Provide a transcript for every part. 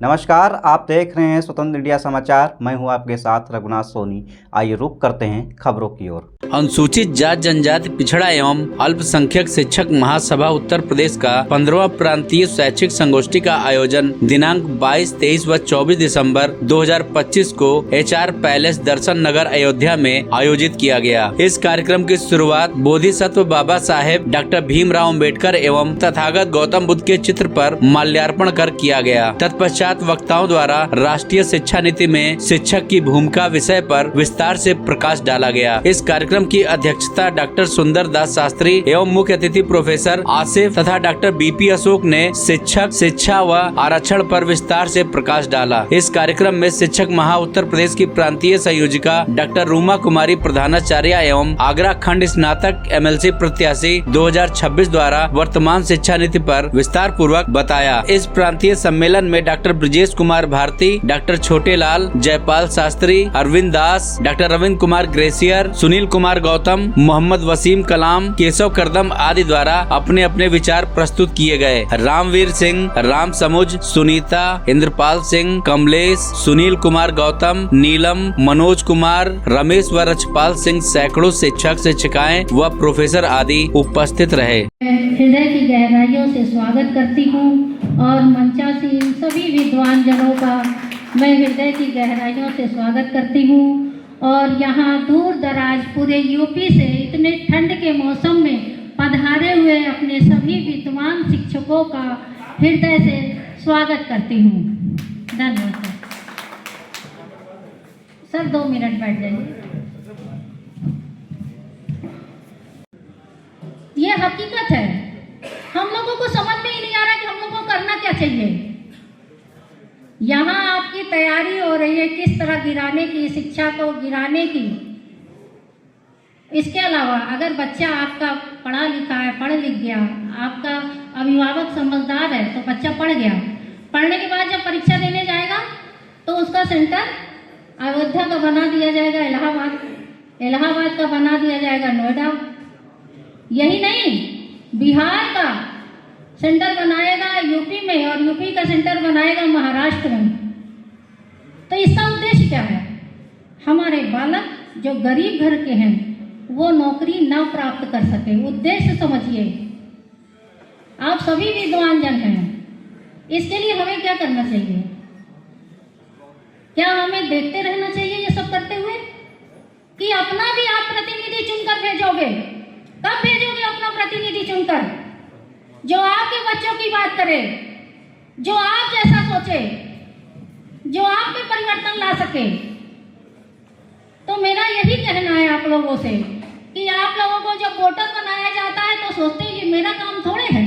नमस्कार, आप देख रहे हैं स्वतंत्र इंडिया समाचार। मैं हूं आपके साथ रघुनाथ सोनी। आइए रुक करते हैं खबरों की ओर। अनुसूचित जाति जनजाति पिछड़ा एवं अल्पसंख्यक शिक्षक महासभा उत्तर प्रदेश का 15वां प्रांतीय शैक्षिक संगोष्ठी का आयोजन दिनांक 22, 23 व 24 दिसंबर 2025 को HR पैलेस दर्शन नगर अयोध्या में आयोजित किया गया। इस कार्यक्रम की शुरुआत बोधिसत्व बाबा साहेब डॉक्टर भीमराव अम्बेडकर एवं तथागत गौतम बुद्ध के चित्र पर माल्यार्पण कर किया गया। तत्पश्चात वक्ताओं द्वारा राष्ट्रीय शिक्षा नीति में शिक्षक की भूमिका विषय पर विस्तार से प्रकाश डाला गया। इस कार्यक्रम की अध्यक्षता डॉक्टर सुंदर दास शास्त्री एवं मुख्य अतिथि प्रोफेसर आसिफ तथा डॉक्टर BP अशोक ने शिक्षक, शिक्षा व आरक्षण पर विस्तार से प्रकाश डाला। इस कार्यक्रम में शिक्षक महा उत्तर प्रदेश की प्रांतीय संयोजिका डॉक्टर रूमा कुमारी प्रधानाचार्य एवं आगरा खंड स्नातक MLC प्रत्याशी 2026 द्वारा वर्तमान शिक्षा नीति पर विस्तार पूर्वक बताया। इस प्रांतीय सम्मेलन में डॉक्टर ब्रजेश कुमार भारती, डॉक्टर छोटे लाल, जयपाल शास्त्री, अरविंद दास, डॉक्टर रविंद्र कुमार ग्रेसियर, सुनील कुमार गौतम, मोहम्मद वसीम कलाम, केशव करदम आदि द्वारा अपने अपने विचार प्रस्तुत किए गए। रामवीर सिंह, राम समुज, सुनीता, इंद्रपाल सिंह, कमलेश, सुनील कुमार गौतम, नीलम, मनोज कुमार, रमेश व रचपाल सिंह सैकड़ों शिक्षक, शिक्षिकाएं व प्रोफेसर आदि उपस्थित रहे। हृदय की गहराइयों से स्वागत करती हूँ और मंचासीन सभी विद्वान जनों का मैं हृदय की गहराइयों से स्वागत करती हूँ। और यहाँ दूर दराज पूरे यूपी से इतने ठंड के मौसम में पधारे हुए अपने सभी विद्वान शिक्षकों का हृदय से स्वागत करती हूँ। धन्यवाद सर। 2 मिनट बैठ जाइए। ये हकीकत है, हम लोगों को समझ में ही नहीं आ रहा कि हम लोगों को करना क्या चाहिए। यहाँ आपकी तैयारी हो रही है किस तरह गिराने की, शिक्षा को गिराने की। इसके अलावा अगर बच्चा आपका पढ़ा लिखा है, पढ़ लिख गया, आपका अभिभावक समझदार है तो बच्चा पढ़ गया। पढ़ने के बाद जब परीक्षा देने जाएगा तो उसका सेंटर अयोध्या का बना दिया जाएगा, इलाहाबाद का बना दिया जाएगा नोएडा। यही नहीं, बिहार का सेंटर बनाएगा यूपी में और यूपी का सेंटर बनाएगा महाराष्ट्र में। तो इसका उद्देश्य क्या है? हमारे बालक जो गरीब घर के हैं वो नौकरी ना प्राप्त कर सके। उद्देश्य समझिए। आप सभी विद्वान जन हैं, इसके लिए हमें क्या करना चाहिए? क्या हमें देखते रहना चाहिए ये सब करते हुए, कि अपना भी आप प्रतिनिधि चुनकर भेजोगे? कब भेजोगे अपना प्रतिनिधि चुनकर, जो आपके बच्चों की बात करे, जो आप जैसा सोचे, जो आप में परिवर्तन ला सके? तो मेरा यही कहना है आप लोगों से कि आप लोगों को जब वोटर बनाया जाता है तो सोचते हैं कि मेरा काम थोड़े है।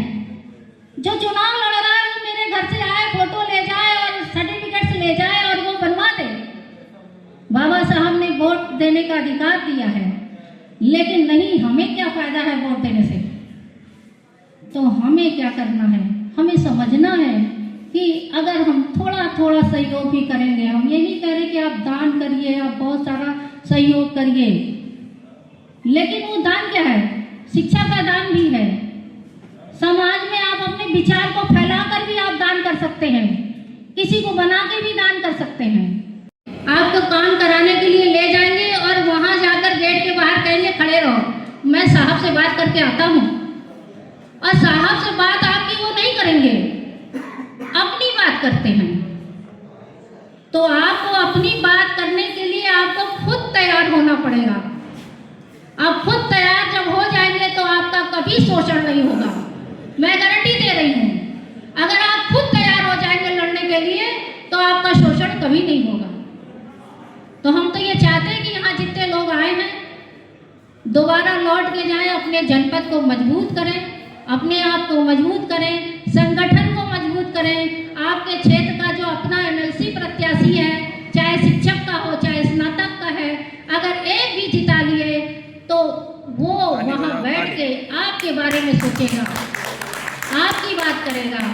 जो चुनाव लड़ रहा है वो मेरे घर से आए, फोटो ले जाए और सर्टिफिकेट ले जाए और वो बनवा दे। बाबा साहब ने वोट देने का अधिकार दिया है, लेकिन नहीं, हमें क्या फायदा है वोट देने से? तो हमें क्या करना है? हमें समझना है कि अगर हम थोड़ा थोड़ा सहयोग भी करेंगे, हम ये नहीं कह रहे कि आप दान करिए, आप बहुत सारा सहयोग करिए, लेकिन वो दान क्या है? शिक्षा का दान भी है। समाज में आप अपने विचार को फैलाकर भी आप दान कर सकते हैं, किसी को बना के भी दान कर सकते हैं। आपको काम कराने के लिए ले जाएंगे और वहां जाकर गेट के बाहर कहेंगे खड़े रहो, मैं साहब से बात करके आता हूँ, और साहब से बात आपकी वो नहीं करेंगे, अपनी बात करते हैं। तो आपको अपनी बात करने के लिए आपको खुद तैयार होना पड़ेगा। आप खुद तैयार जब हो जाएंगे तो आपका कभी शोषण नहीं होगा, मैं गारंटी दे रही हूँ। अगर आप खुद तैयार हो जाएंगे लड़ने के लिए तो आपका शोषण कभी नहीं होगा। तो हम तो ये चाहते हैं कि यहाँ जितने लोग आए हैं दोबारा लौट के जाएं, अपने जनपद को मजबूत करें, अपने आप को मजबूत करें, संगठन को मजबूत करें। आपके क्षेत्र का जो अपना MLC प्रत्याशी है, चाहे शिक्षक का हो चाहे स्नातक का है, अगर एक भी जिता लिए तो वो वहाँ बैठ के आपके बारे में सोचेगा, आपकी बात करेगा।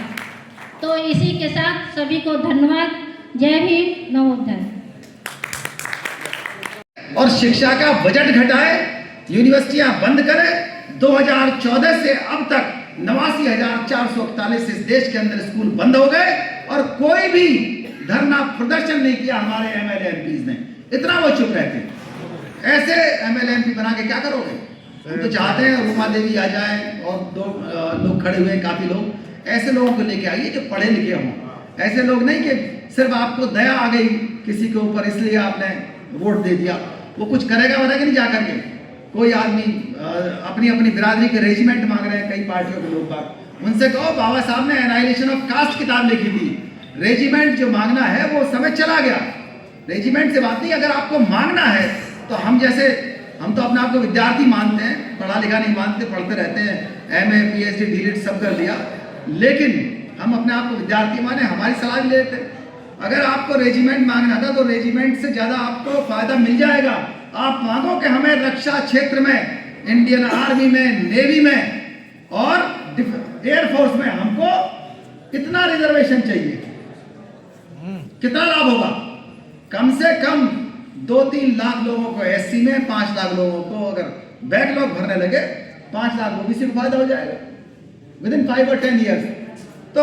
तो इसी के साथ सभी को धन्यवाद। जय भीम, नमोदय। और शिक्षा का बजट घटाए, यूनिवर्सिटियां बंद करें। 2014 से अब तक 89,441 इस देश के अंदर स्कूल बंद हो गए और कोई भी धरना प्रदर्शन नहीं किया हमारे एमएलए एमपीज ने। इतना वो चुप रहते हैं। ऐसे एमएलए एमपी बना के क्या करोगे? हम तो चाहते हैं रूमा देवी आ जाए और दो लोग खड़े हुए काफी लोग, ऐसे लोगों को लेके आइए जो पढ़े लिखे हों। ऐसे लोग नहीं कि सिर्फ आपको दया आ गई किसी के ऊपर इसलिए आपने वोट दे दिया। वो कुछ करेगा वरेगा नहीं जा करके। कोई आदमी अपनी अपनी बिरादरी के रेजिमेंट मांग रहे हैं कई पार्टियों के लोग, उनसे कहो बाबा साहब ने एनाइलेशन ऑफ कास्ट किताब लिखी थी, रेजिमेंट जो मांगना है वो समय चला गया। रेजिमेंट से बात नहीं, अगर आपको मांगना है तो हम तो अपने आप को विद्यार्थी मानते हैं, पढ़ा लिखा नहीं मानते, पढ़ते रहते हैं, एमए पीएचडी डीलिट सब कर लिया, लेकिन हम अपने आप को विद्यार्थी माने, हमारी सलाह भी लेते हैं। अगर आपको रेजिमेंट मांगना था तो रेजिमेंट से ज़्यादा आपको फायदा मिल जाएगा। आप मांगो कि हमें रक्षा क्षेत्र में, इंडियन आर्मी में, नेवी में और एयरफोर्स में हमको कितना रिजर्वेशन चाहिए, कितना लाभ होगा। कम से कम 2-3 लाख लोगों को एससी में, 5 लाख लोगों को अगर बैकलॉग भरने लगे, 5 लाख ओबीसी को फायदा हो जाएगा विदिन 5 और 10 ईयर्स। तो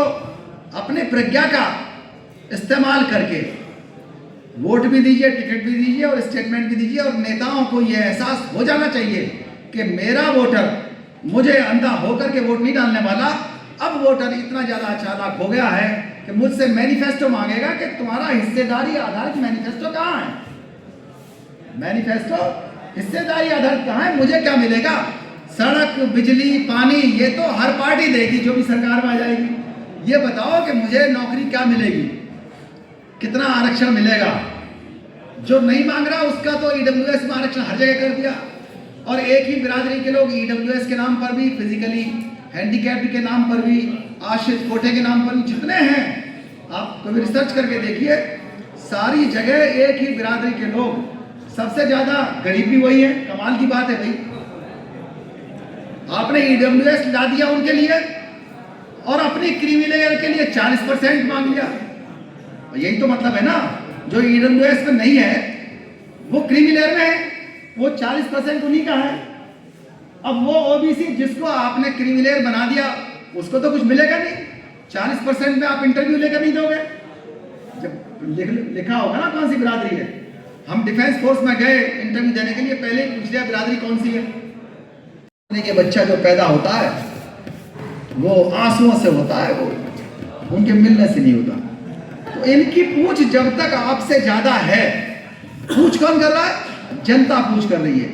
अपने प्रज्ञा का इस्तेमाल करके वोट भी दीजिए, टिकट भी दीजिए और स्टेटमेंट भी दीजिए। और नेताओं को यह एहसास हो जाना चाहिए कि मेरा वोटर मुझे अंधा होकर के वोट नहीं डालने वाला। अब वोटर इतना ज्यादा चालाक हो गया है कि मुझसे मैनिफेस्टो मांगेगा कि तुम्हारा हिस्सेदारी आधारित मैनिफेस्टो कहाँ है? मैनिफेस्टो हिस्सेदारी आधारित कहाँ है? मुझे क्या मिलेगा? सड़क, बिजली, पानी ये तो हर पार्टी देगी जो भी सरकार में आ जाएगी। ये बताओ कि मुझे नौकरी क्या मिलेगी, कितना आरक्षण मिलेगा? जो नहीं मांग रहा उसका तो ईडब्ल्यूएस में आरक्षण हर जगह कर दिया। और एक ही बिरादरी के लोग ईडब्ल्यूएस के नाम पर भी, फिजिकली हैंडीकैप्ड के नाम पर भी, आश्रित कोटे के नाम पर भी जितने हैं, आप कभी रिसर्च करके देखिए, सारी जगह एक ही बिरादरी के लोग, सबसे ज्यादा गरीब भी वही है। कमाल की बात है भाई, आपने ईडब्ल्यूएस ला दिया उनके लिए और अपनी क्रीमी लेयर के लिए 40% मांग लिया। यही तो मतलब है ना, जो ईडब्ल्यूएस में नहीं है वो क्रीमी लेयर में है, वो 40% उन्हीं का है। अब वो ओबीसी जिसको आपने क्रीमी लेयर बना दिया उसको तो कुछ मिलेगा नहीं। 40% में आप इंटरव्यू लेकर नहीं दोगे। जब लिखा होगा ना कौन सी बिरादरी है। हम डिफेंस फोर्स में गए इंटरव्यू देने के लिए, पहले ही पूछ लिया बिरादरी कौन सी है। कि बच्चा जो पैदा होता है वो आंसुओं से होता है, वो उनके मिलने से नहीं होता। तो इनकी पूछ जब तक आपसे ज्यादा है, पूछ कौन कर रहा है? जनता पूछ कर रही है।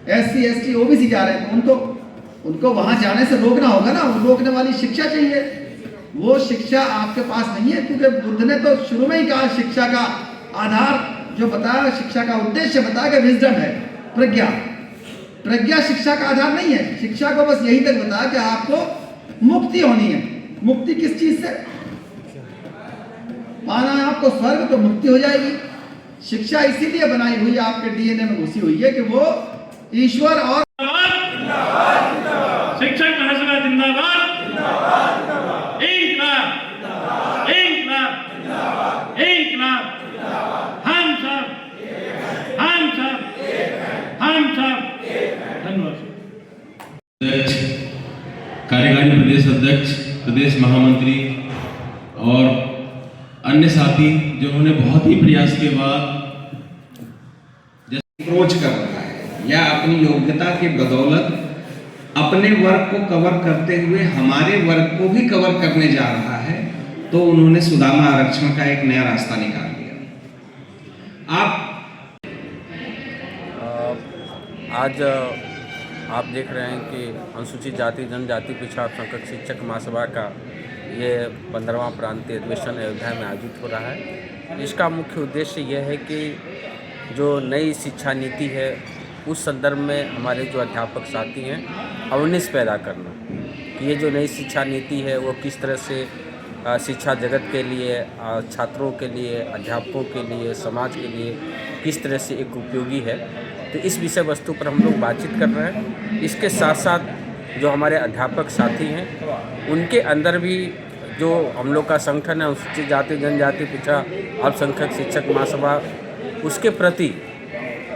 एससी एसटी ओबीसी जा रहे हैं तो उनको वहां जाने से रोकना होगा ना। वो रोकने वाली शिक्षा चाहिए, वो शिक्षा आपके पास नहीं है, क्योंकि बुद्ध ने तो शुरू में ही कहा शिक्षा का आधार जो बताया, शिक्षा का उद्देश्य बताया कि विजडम है, प्रज्ञा। प्रज्ञा शिक्षा का आधार नहीं है। शिक्षा को बस यही तक बताया कि आपको मुक्ति होनी है। मुक्ति किस चीज से? पाना है आपको स्वर्ग तो मुक्ति हो जाएगी। शिक्षा इसीलिए बनाई हुई आपके डीएनए में घुसी हुई है कि वो ईश्वर और शिक्षक महासभा जिंदाबाद, इंकलाब, इंकलाब, इंकलाब, हम सब, हम सब, हम सब। धन्यवाद। कार्यकारी प्रदेश अध्यक्ष, प्रदेश महामंत्री और अन्य साथी जिन्होंने बहुत ही प्रयास के बाद अप्रोच कर रहा है या अपनी योग्यता के बदौलत अपने वर्ग को कवर करते हुए हमारे वर्ग को भी कवर करने जा रहा है, तो उन्होंने सुदामा आरक्षण का एक नया रास्ता निकाल दिया। आज आप देख रहे हैं कि अनुसूचित जाति जनजाति पिछड़ा संघर्ष शिक्षक महासभा का ये 15वां प्रांतीय अधिवेशन अयोध्या में आयोजित हो रहा है। इसका मुख्य उद्देश्य यह है कि जो नई शिक्षा नीति है उस संदर्भ में हमारे जो अध्यापक साथी हैं अवेयरनेस पैदा करना कि ये जो नई शिक्षा नीति है वो किस तरह से शिक्षा जगत के लिए, छात्रों के लिए, अध्यापकों के लिए, समाज के लिए किस तरह से एक उपयोगी है। तो इस विषय वस्तु पर हम लोग बातचीत कर रहे हैं। इसके साथ साथ जो हमारे अध्यापक साथी हैं उनके अंदर भी जो हम लोग का संगठन है अनुसूचित जाति जनजाति पिछड़ा अल्पसंख्यक शिक्षक महासभा, उसके प्रति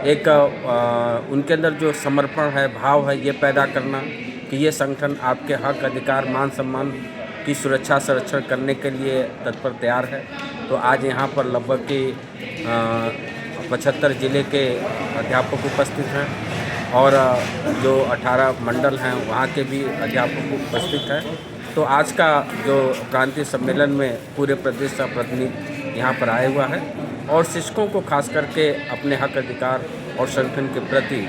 एक उनके अंदर जो समर्पण है, भाव है, ये पैदा करना कि ये संगठन आपके हक अधिकार मान सम्मान की सुरक्षा संरक्षण करने के लिए तत्पर तैयार है। तो आज यहाँ पर लगभग के 75 ज़िले के अध्यापक उपस्थित हैं और जो 18 मंडल हैं वहाँ के भी अध्यापक उपस्थित हैं। तो आज का जो प्रांतीय सम्मेलन में पूरे प्रदेश का प्रतिनिधि यहाँ पर आया हुआ है और शिक्षकों को खास करके अपने हक अधिकार और संगठन के प्रति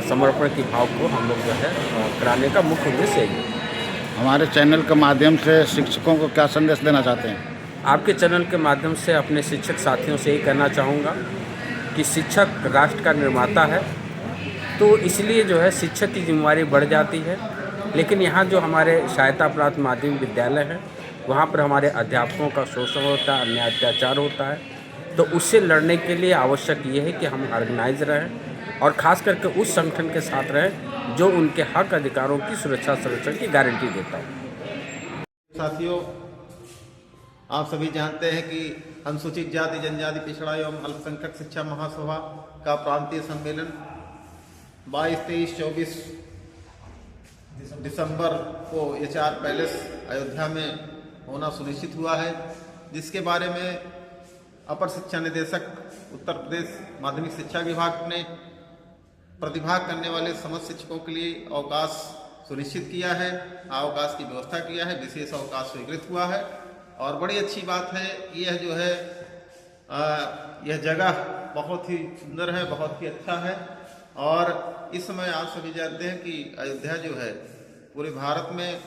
समर्पण की भाव को हम लोग जो है कराने का मुख्य उद्देश्य यही है। हमारे चैनल के माध्यम से शिक्षकों को क्या संदेश देना चाहते हैं? आपके चैनल के माध्यम से अपने शिक्षक साथियों से यही कहना चाहूँगा कि शिक्षक राष्ट्र का निर्माता है, तो इसलिए जो है शिक्षक की जिम्मेवारी बढ़ जाती है। लेकिन यहाँ जो हमारे सहायता प्राप्त माध्यमिक विद्यालय हैं वहाँ पर हमारे अध्यापकों का शोषण होता है, अन्याय अत्याचार होता है। तो उससे लड़ने के लिए आवश्यक ये है कि हम ऑर्गेनाइज रहें और ख़ास करके उस संगठन के साथ रहें जो उनके हक अधिकारों की सुरक्षा संरक्षण की गारंटी देता है। साथियों, आप सभी जानते हैं कि अनुसूचित जाति जनजाति पिछड़ा एवं अल्पसंख्यक शिक्षा महासभा का प्रांतीय सम्मेलन 22, 23, 24 दिसंबर को HR पैलेस अयोध्या में होना सुनिश्चित हुआ है, जिसके बारे में अपर शिक्षा निदेशक उत्तर प्रदेश माध्यमिक शिक्षा विभाग ने प्रतिभाग करने वाले समस्त शिक्षकों के लिए अवकाश सुनिश्चित किया है, अवकाश की व्यवस्था किया है, विशेष अवकाश स्वीकृत हुआ है। और बड़ी अच्छी बात है, यह जो है यह जगह बहुत ही सुंदर है, बहुत ही अच्छा है। और इस समय आप सभी जानते हैं कि अयोध्या जो है पूरे भारत में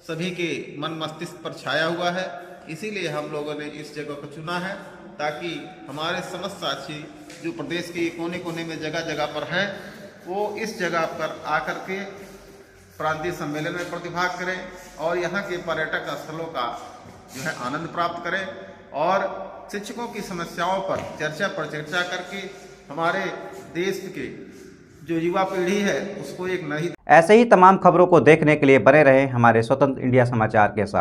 सभी के मन मस्तिष्क पर छाया हुआ है, इसीलिए हम लोगों ने इस जगह को चुना है ताकि हमारे समस्त साथी जो प्रदेश के कोने कोने में जगह जगह पर हैं वो इस जगह पर आकर के प्रांतीय सम्मेलन में प्रतिभाग करें और यहाँ के पर्यटक स्थलों का जो है आनंद प्राप्त करें और शिक्षकों की समस्याओं पर चर्चा करके हमारे देश के जो युवा पीढ़ी है उसको एक नई। ऐसे ही तमाम खबरों को देखने के लिए बने रहें हमारे स्वतंत्र इंडिया समाचार के साथ।